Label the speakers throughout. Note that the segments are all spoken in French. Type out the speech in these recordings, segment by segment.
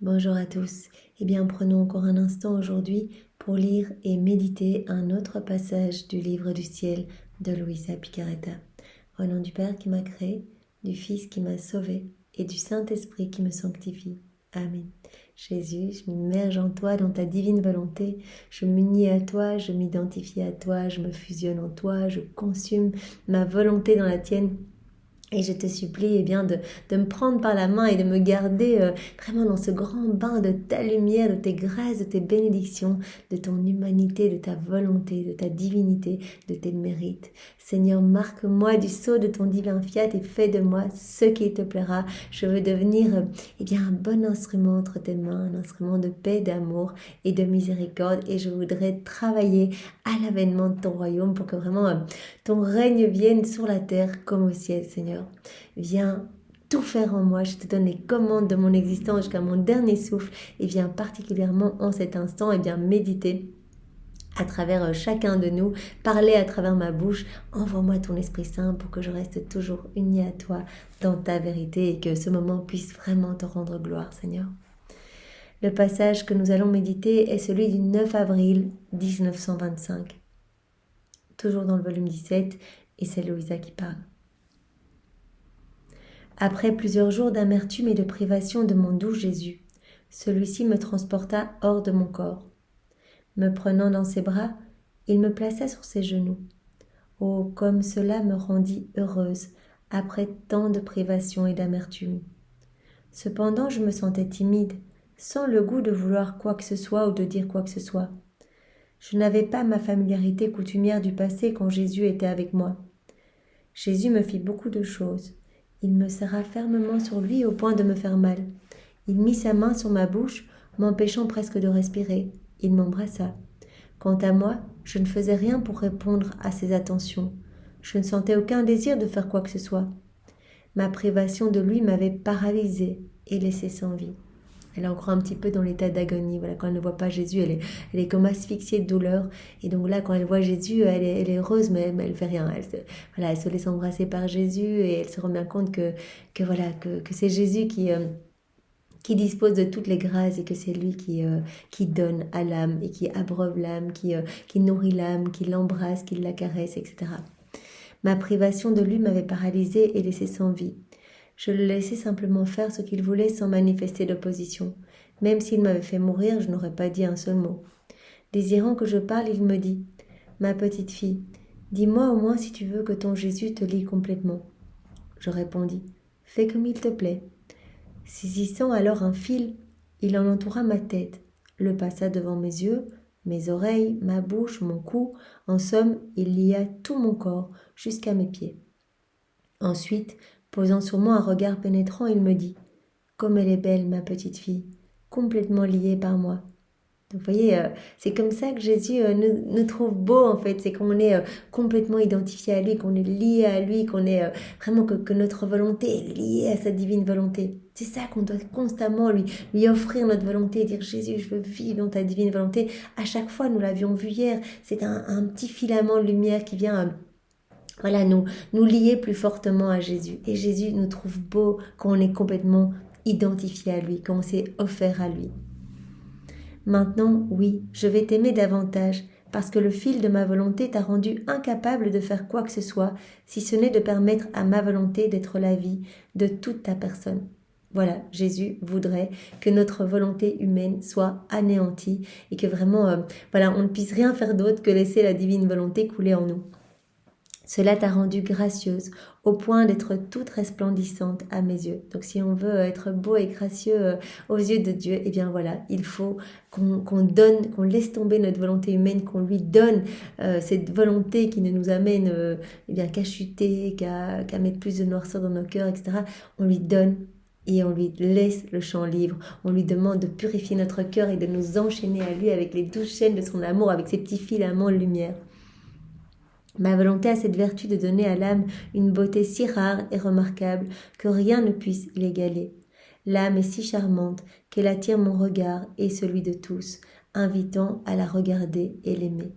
Speaker 1: Bonjour à tous. Eh bien, prenons encore un instant aujourd'hui pour lire et méditer un autre passage du livre du ciel de Luisa Picaretta. Au nom du Père qui m'a créé, du Fils qui m'a sauvé et du Saint-Esprit qui me sanctifie. Amen. Jésus, je m'immerge en toi, dans ta divine volonté. Je m'unis à toi, je m'identifie à toi, je me fusionne en toi, je consume ma volonté dans la tienne. Et je te supplie de me prendre par la main et de me garder vraiment dans ce grand bain de ta lumière, de tes grâces, de tes bénédictions, de ton humanité, de ta volonté, de ta divinité, de tes mérites. Seigneur, marque-moi du sceau de ton divin fiat et fais de moi ce qui te plaira. Je veux devenir un bon instrument entre tes mains, un instrument de paix, d'amour et de miséricorde. Et je voudrais travailler à l'avènement de ton royaume pour que vraiment ton règne vienne sur la terre comme au ciel, Seigneur. Viens tout faire en moi. Je te donne les commandes de mon existence jusqu'à mon dernier souffle. Et viens particulièrement en cet instant méditer à travers chacun de nous, parler à travers ma bouche. Envoie-moi ton Esprit Saint pour que je reste toujours unie à toi dans ta vérité et que ce moment puisse vraiment te rendre gloire, Seigneur. Le passage que nous allons méditer est celui du 9 avril 1925. Toujours dans le volume 17, et c'est Luisa qui parle. Après plusieurs jours d'amertume et de privation de mon doux Jésus, celui-ci me transporta hors de mon corps. Me prenant dans ses bras, il me plaça sur ses genoux. Oh, comme cela me rendit heureuse après tant de privation et d'amertume. Cependant, je me sentais timide, sans le goût de vouloir quoi que ce soit ou de dire quoi que ce soit. Je n'avais pas ma familiarité coutumière du passé quand Jésus était avec moi. Jésus me fit beaucoup de choses. Il me serra fermement sur lui au point de me faire mal. Il mit sa main sur ma bouche, m'empêchant presque de respirer. Il m'embrassa. Quant à moi, je ne faisais rien pour répondre à ses attentions. Je ne sentais aucun désir de faire quoi que ce soit. Ma privation de lui m'avait paralysée et laissée sans vie. Elle est encore un petit peu dans l'état d'agonie. Voilà, quand elle ne voit pas Jésus, elle est comme asphyxiée de douleur. Et donc là, quand elle voit Jésus, elle est heureuse, mais elle ne fait rien. Elle se laisse embrasser par Jésus et elle se rend bien compte que c'est Jésus qui dispose de toutes les grâces et que c'est lui qui donne à l'âme et qui abreuve l'âme, qui nourrit l'âme, qui l'embrasse, qui la caresse, etc. Ma privation de lui m'avait paralysée et laissée sans vie. Je le laissais simplement faire ce qu'il voulait sans manifester d'opposition. Même s'il m'avait fait mourir, je n'aurais pas dit un seul mot. Désirant que je parle, il me dit « Ma petite fille, dis-moi au moins si tu veux que ton Jésus te lie complètement. » Je répondis « Fais comme il te plaît. » Saisissant alors un fil, il en entoura ma tête, le passa devant mes yeux, mes oreilles, ma bouche, mon cou. En somme, il lia tout mon corps jusqu'à mes pieds. Ensuite, posant sur moi un regard pénétrant, il me dit « Comme elle est belle, ma petite fille, complètement liée par moi. » Donc, vous voyez, c'est comme ça que Jésus nous trouve beaux, en fait. C'est qu'on est complètement identifié à lui, qu'on est lié à lui, qu'on est vraiment que notre volonté est liée à sa divine volonté. C'est ça qu'on doit constamment lui offrir notre volonté et dire « Jésus, je veux vivre dans ta divine volonté. » À chaque fois, nous l'avions vu hier, c'est un petit filament de lumière qui vient... nous lier plus fortement à Jésus. Et Jésus nous trouve beau quand on est complètement identifié à lui, quand on s'est offert à lui. Maintenant, oui, je vais t'aimer davantage, parce que le fil de ma volonté t'a rendu incapable de faire quoi que ce soit, si ce n'est de permettre à ma volonté d'être la vie de toute ta personne. Voilà, Jésus voudrait que notre volonté humaine soit anéantie et que vraiment, on ne puisse rien faire d'autre que laisser la divine volonté couler en nous. Cela t'a rendue gracieuse, au point d'être toute resplendissante à mes yeux. Donc si on veut être beau et gracieux aux yeux de Dieu, eh bien voilà, il faut qu'on laisse tomber notre volonté humaine, qu'on lui donne cette volonté qui ne nous amène qu'à chuter, qu'à mettre plus de noirceur dans nos cœurs, etc. On lui donne et on lui laisse le champ libre. On lui demande de purifier notre cœur et de nous enchaîner à lui avec les 12 chaînes de son amour, avec ses petits filaments de lumière. Ma volonté a cette vertu de donner à l'âme une beauté si rare et remarquable que rien ne puisse l'égaler. L'âme est si charmante qu'elle attire mon regard et celui de tous, invitant à la regarder et l'aimer.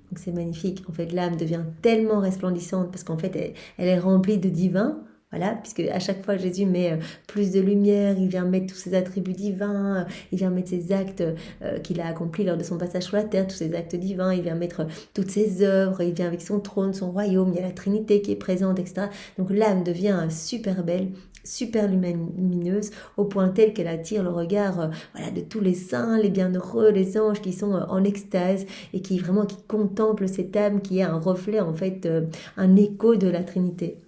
Speaker 1: Donc c'est magnifique. En fait, l'âme devient tellement resplendissante parce qu'en fait, elle est remplie de divin. Voilà, puisque à chaque fois Jésus met plus de lumière, il vient mettre tous ses attributs divins, il vient mettre ses actes qu'il a accomplis lors de son passage sur la terre, tous ses actes divins, il vient mettre toutes ses œuvres, il vient avec son trône, son royaume, il y a la Trinité qui est présente, etc. Donc l'âme devient super belle, super lumineuse, au point tel qu'elle attire le regard voilà, de tous les saints, les bienheureux, les anges qui sont en extase et qui contemplent cette âme qui est un reflet, en fait, un écho de la Trinité.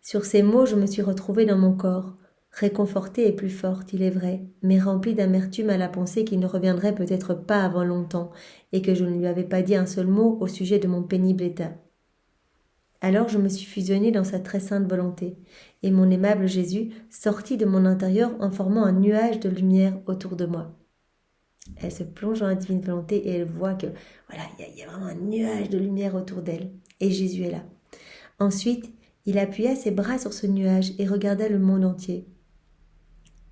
Speaker 1: Sur ces mots, je me suis retrouvée dans mon corps, réconfortée et plus forte, il est vrai, mais remplie d'amertume à la pensée qu'il ne reviendrait peut-être pas avant longtemps, et que je ne lui avais pas dit un seul mot au sujet de mon pénible état. Alors je me suis fusionnée dans sa très sainte volonté, et mon aimable Jésus sortit de mon intérieur en formant un nuage de lumière autour de moi. Elle se plonge dans la divine volonté et elle voit que voilà, il y a vraiment un nuage de lumière autour d'elle, et Jésus est là. Ensuite, il appuya ses bras sur ce nuage et regarda le monde entier.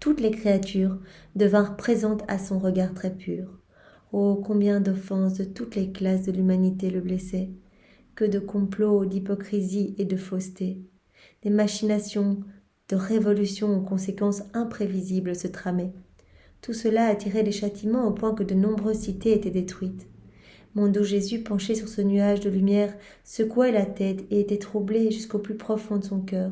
Speaker 1: Toutes les créatures devinrent présentes à son regard très pur. Oh, combien d'offenses de toutes les classes de l'humanité le blessaient! Que de complots, d'hypocrisie et de fausseté. Des machinations, de révolutions aux conséquences imprévisibles se tramaient. Tout cela attirait des châtiments au point que de nombreuses cités étaient détruites. Mon doux Jésus, penché sur ce nuage de lumière, secouait la tête et était troublé jusqu'au plus profond de son cœur.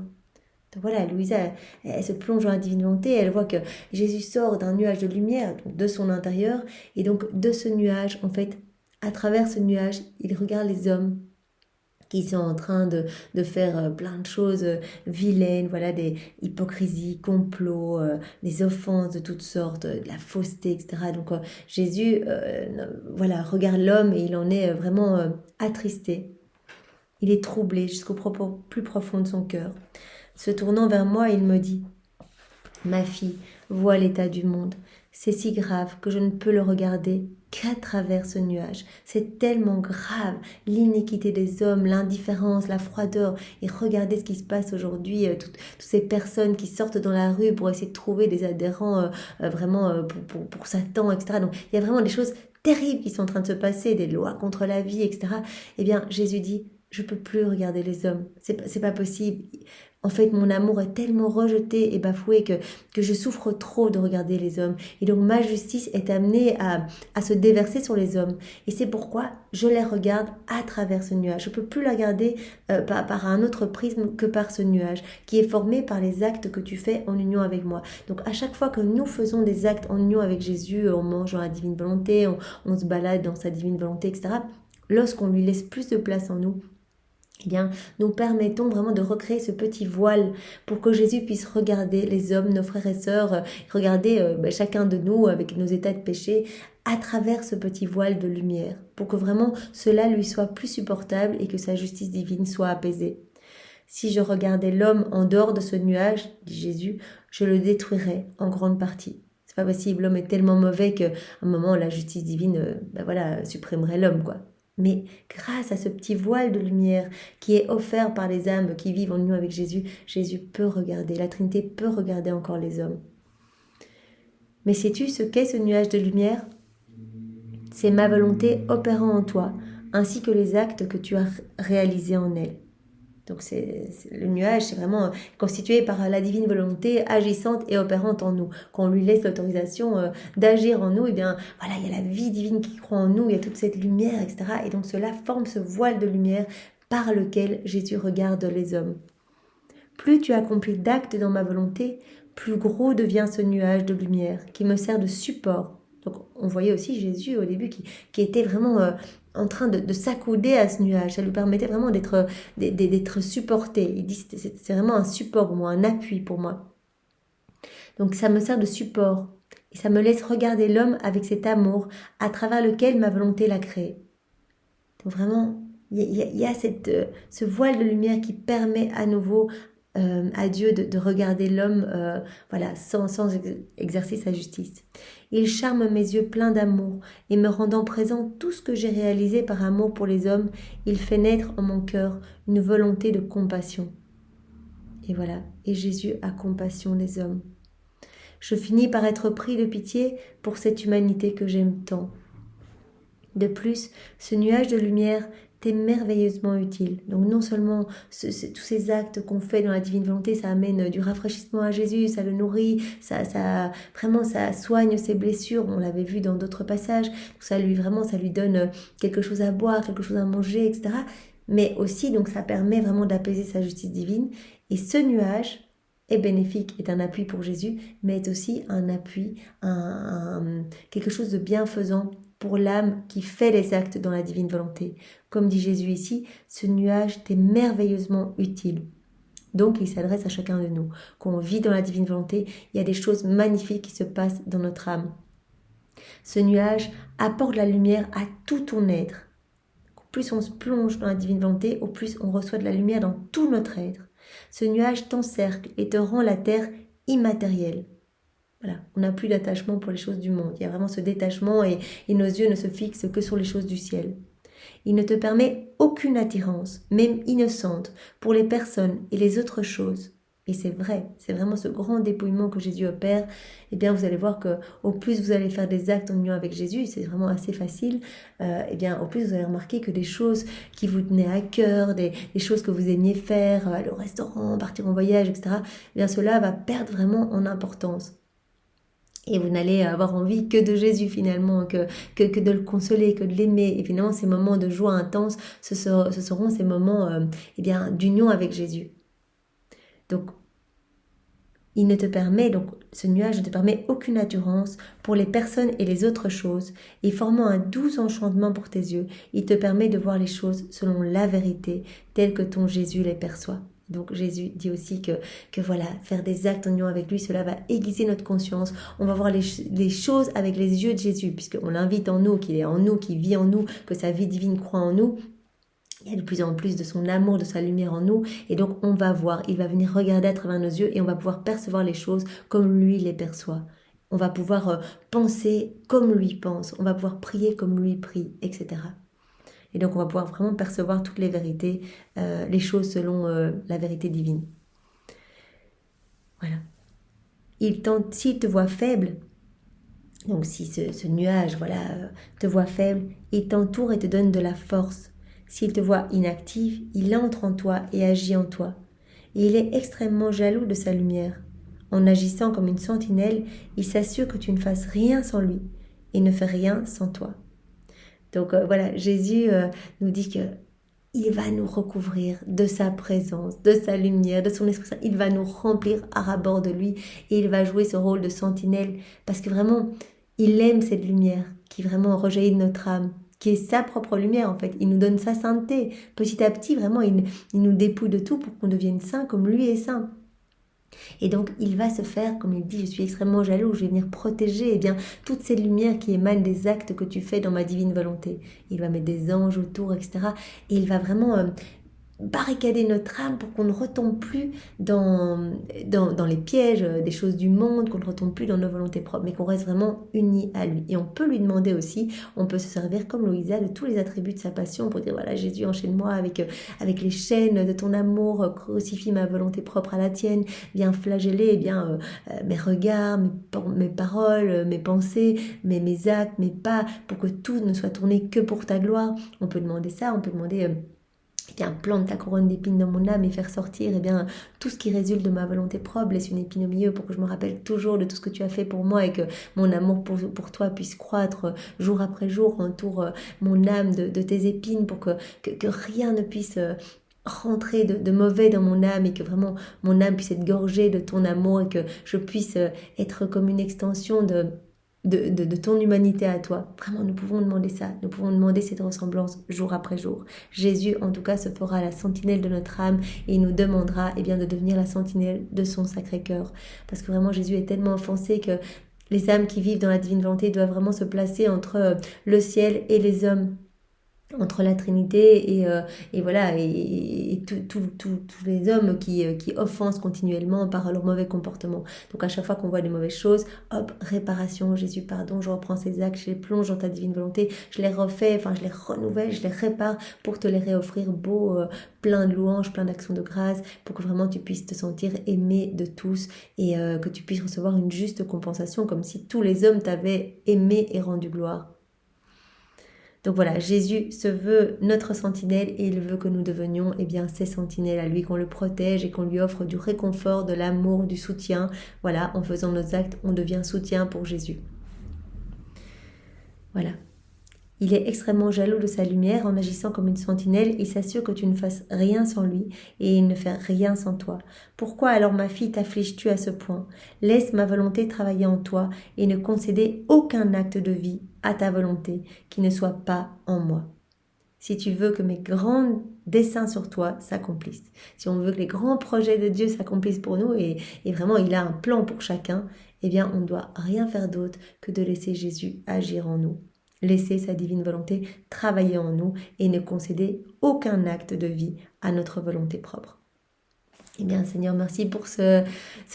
Speaker 1: Donc voilà, Louisa, elle se plonge dans la divine volonté, elle voit que Jésus sort d'un nuage de lumière, donc de son intérieur, et donc de ce nuage, en fait, à travers ce nuage, il regarde les hommes qui sont en train de faire plein de choses vilaines, voilà, des hypocrisies, complots, des offenses de toutes sortes, de la fausseté, etc. Donc Jésus, voilà, regarde l'homme et il en est vraiment attristé. Il est troublé jusqu'au plus profond de son cœur. Se tournant vers moi, il me dit « Ma fille, vois l'état du monde. C'est si grave que je ne peux le regarder qu'à travers ce nuage. C'est tellement grave, l'iniquité des hommes, l'indifférence, la froideur. Et regardez ce qui se passe aujourd'hui, toutes ces personnes qui sortent dans la rue pour essayer de trouver des adhérents vraiment pour Satan, etc. Donc il y a vraiment des choses terribles qui sont en train de se passer, des lois contre la vie, etc. Eh bien, Jésus dit, je peux plus regarder les hommes, c'est pas possible. En fait, mon amour est tellement rejeté et bafoué que je souffre trop de regarder les hommes. Et donc, ma justice est amenée à se déverser sur les hommes. Et c'est pourquoi je les regarde à travers ce nuage. Je ne peux plus la regarder par un autre prisme que par ce nuage, qui est formé par les actes que tu fais en union avec moi. Donc, à chaque fois que nous faisons des actes en union avec Jésus, on mange dans la divine volonté, on se balade dans sa divine volonté, etc., lorsqu'on lui laisse plus de place en nous, eh bien, nous permettons vraiment de recréer ce petit voile pour que Jésus puisse regarder les hommes, nos frères et sœurs, regarder chacun de nous avec nos états de péché à travers ce petit voile de lumière, pour que vraiment cela lui soit plus supportable et que sa justice divine soit apaisée. Si je regardais l'homme en dehors de ce nuage, dit Jésus, je le détruirais en grande partie. C'est pas possible, l'homme est tellement mauvais qu'à un moment la justice divine supprimerait l'homme, quoi. Mais grâce à ce petit voile de lumière qui est offert par les âmes qui vivent en union avec Jésus, Jésus peut regarder, la Trinité peut regarder encore les hommes. Mais sais-tu ce qu'est ce nuage de lumière? C'est ma volonté opérant en toi, ainsi que les actes que tu as réalisés en elle. Donc le nuage, c'est vraiment constitué par la divine volonté agissante et opérante en nous. Quand on lui laisse l'autorisation d'agir en nous, et bien voilà, il y a la vie divine qui croît en nous, il y a toute cette lumière, etc. Et donc cela forme ce voile de lumière par lequel Jésus regarde les hommes. Plus tu accomplis d'actes dans ma volonté, plus gros devient ce nuage de lumière qui me sert de support. Donc on voyait aussi Jésus au début qui était vraiment en train de s'accouder à ce nuage. Ça lui permettait vraiment d'être supporté. Il dit c'est vraiment un support pour moi, un appui pour moi. Donc ça me sert de support. Et ça me laisse regarder l'homme avec cet amour à travers lequel ma volonté l'a créé. Donc vraiment, il y a ce voile de lumière qui permet à nouveau à Dieu de regarder l'homme sans exercer sa justice. Il charme mes yeux pleins d'amour et me rendant présent tout ce que j'ai réalisé par amour pour les hommes, il fait naître en mon cœur une volonté de compassion. Et voilà, et Jésus a compassion des hommes. Je finis par être pris de pitié pour cette humanité que j'aime tant. De plus, ce nuage de lumière t'es merveilleusement utile. Donc non seulement tous ces actes qu'on fait dans la divine volonté, ça amène du rafraîchissement à Jésus, ça le nourrit, vraiment ça soigne ses blessures, on l'avait vu dans d'autres passages, ça lui donne quelque chose à boire, quelque chose à manger, etc. Mais aussi, donc ça permet vraiment d'apaiser sa justice divine. Et ce nuage est bénéfique, est un appui pour Jésus, mais est aussi un appui, quelque chose de bienfaisant pour l'âme qui fait les actes dans la divine volonté. Comme dit Jésus ici, ce nuage t'est merveilleusement utile. Donc il s'adresse à chacun de nous. Quand on vit dans la divine volonté, il y a des choses magnifiques qui se passent dans notre âme. Ce nuage apporte la lumière à tout ton être. Au plus on se plonge dans la divine volonté, au plus on reçoit de la lumière dans tout notre être. Ce nuage t'encercle et te rend la terre immatérielle. Voilà, on n'a plus d'attachement pour les choses du monde. Il y a vraiment ce détachement et nos yeux ne se fixent que sur les choses du ciel. Il ne te permet aucune attirance, même innocente, pour les personnes et les autres choses. Et c'est vrai, c'est vraiment ce grand dépouillement que Jésus opère. Eh bien, vous allez voir que au plus vous allez faire des actes en union avec Jésus, c'est vraiment assez facile. Eh bien, au plus vous allez remarquer que des choses qui vous tenaient à cœur, des choses que vous aimiez faire, aller au restaurant, partir en voyage, etc. Eh bien, cela va perdre vraiment en importance. Et vous n'allez avoir envie que de Jésus finalement, que de le consoler, que de l'aimer. Et finalement, ces moments de joie intense, ce seront ces moments eh bien, d'union avec Jésus. Donc, ce nuage ne te permet aucune attirance pour les personnes et les autres choses, et formant un doux enchantement pour tes yeux, il te permet de voir les choses selon la vérité, telle que ton Jésus les perçoit. Donc Jésus dit aussi que voilà, faire des actes en union avec lui, cela va aiguiser notre conscience. On va voir les choses avec les yeux de Jésus, puisqu'on l'invite en nous, qu'il est en nous, qu'il vit en nous, que sa vie divine croît en nous. Il y a de plus en plus de son amour, de sa lumière en nous. Et donc on va voir, il va venir regarder à travers nos yeux et on va pouvoir percevoir les choses comme lui les perçoit. On va pouvoir penser comme lui pense. On va pouvoir prier comme lui prie, etc. Et donc on va pouvoir vraiment percevoir toutes les vérités, les choses selon la vérité divine. Voilà. S'il te voit faible, donc si ce nuage te voit faible, il t'entoure et te donne de la force. S'il te voit inactif, il entre en toi et agit en toi. Et il est extrêmement jaloux de sa lumière. En agissant comme une sentinelle, il s'assure que tu ne fasses rien sans lui et ne fait rien sans toi. Donc voilà, Jésus nous dit que il va nous recouvrir de sa présence, de sa lumière, de son Esprit Saint. Il va nous remplir à ras-bord de lui et il va jouer ce rôle de sentinelle parce que vraiment, il aime cette lumière qui vraiment rejaillit de notre âme, qui est sa propre lumière en fait. Il nous donne sa sainteté. Petit à petit, vraiment, il nous dépouille de tout pour qu'on devienne saint comme lui est saint. Et donc, il va se faire, comme il dit, je suis extrêmement jaloux, je vais venir protéger toute cette lumière qui émane des actes que tu fais dans ma divine volonté. Il va mettre des anges autour, etc. Et il va vraiment barricader notre âme pour qu'on ne retombe plus dans les pièges des choses du monde, qu'on ne retombe plus dans nos volontés propres, mais qu'on reste vraiment unis à lui. Et on peut lui demander aussi, on peut se servir comme Louisa de tous les attributs de sa passion pour dire, voilà Jésus, enchaîne-moi avec les chaînes de ton amour, crucifie ma volonté propre à la tienne, viens flageller mes regards, mes paroles, mes pensées, mes actes, mes pas, pour que tout ne soit tourné que pour ta gloire. On peut demander ça, on peut demander... plante ta couronne d'épines dans mon âme et faire sortir tout ce qui résulte de ma volonté propre, laisse une épine au milieu pour que je me rappelle toujours de tout ce que tu as fait pour moi et que mon amour pour toi puisse croître jour après jour, entoure mon âme de tes épines pour que rien ne puisse rentrer de mauvais dans mon âme et que vraiment mon âme puisse être gorgée de ton amour et que je puisse être comme une extension de ton humanité à toi. Vraiment, nous pouvons demander ça. Nous pouvons demander cette ressemblance jour après jour. Jésus, en tout cas, se fera la sentinelle de notre âme et il nous demandera de devenir la sentinelle de son Sacré-Cœur. Parce que vraiment, Jésus est tellement offensé que les âmes qui vivent dans la divine volonté doivent vraiment se placer entre le ciel et les hommes, entre la Trinité et tous les hommes qui offensent continuellement par leur mauvais comportement. Donc à chaque fois qu'on voit des mauvaises choses, hop, réparation, Jésus pardon, je reprends ces actes, je les plonge dans ta divine volonté, je les refais, je les renouvelle, je les répare pour te les réoffrir beaux, plein de louanges, plein d'actions de grâce, pour que vraiment tu puisses te sentir aimé de tous et que tu puisses recevoir une juste compensation comme si tous les hommes t'avaient aimé et rendu gloire. Donc voilà, Jésus se veut notre sentinelle et il veut que nous devenions ses sentinelles à lui, qu'on le protège et qu'on lui offre du réconfort, de l'amour, du soutien. Voilà, en faisant nos actes, on devient soutien pour Jésus. Voilà. Il est extrêmement jaloux de sa lumière. En agissant comme une sentinelle, il s'assure que tu ne fasses rien sans lui et il ne fait rien sans toi. Pourquoi alors, ma fille, t'affliges-tu à ce point? Laisse ma volonté travailler en toi et ne concéder aucun acte de vie à ta volonté qui ne soit pas en moi. Si tu veux que mes grands desseins sur toi s'accomplissent, si on veut que les grands projets de Dieu s'accomplissent pour nous, et vraiment il a un plan pour chacun, on ne doit rien faire d'autre que de laisser Jésus agir en nous. Laisser sa divine volonté travailler en nous et ne concéder aucun acte de vie à notre volonté propre. Seigneur, merci pour ce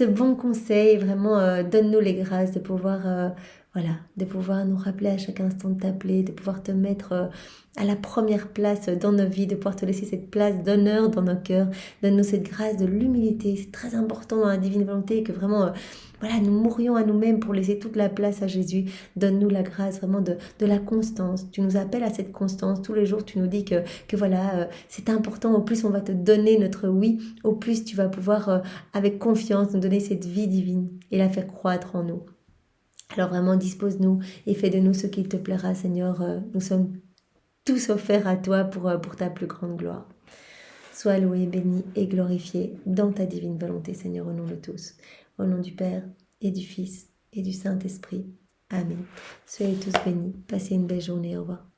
Speaker 1: bon conseil. Vraiment, donne-nous les grâces de pouvoir, de pouvoir nous rappeler à chaque instant de t'appeler, de pouvoir te mettre à la première place dans nos vies, de pouvoir te laisser cette place d'honneur dans nos cœurs. Donne-nous cette grâce de l'humilité. C'est très important dans la divine volonté que vraiment, nous mourions à nous-mêmes pour laisser toute la place à Jésus. Donne-nous la grâce vraiment de la constance. Tu nous appelles à cette constance. Tous les jours, tu nous dis que c'est important. Au plus on va te donner notre oui, au plus tu vas pouvoir, avec confiance, nous donner cette vie divine et la faire croître en nous. Alors vraiment, dispose-nous et fais de nous ce qu'il te plaira, Seigneur. Nous sommes tous offerts à toi pour ta plus grande gloire. Sois loué, béni et glorifié dans ta divine volonté, Seigneur, au nom de tous. Au nom du Père et du Fils et du Saint-Esprit. Amen. Soyez tous bénis. Passez une belle journée. Au revoir.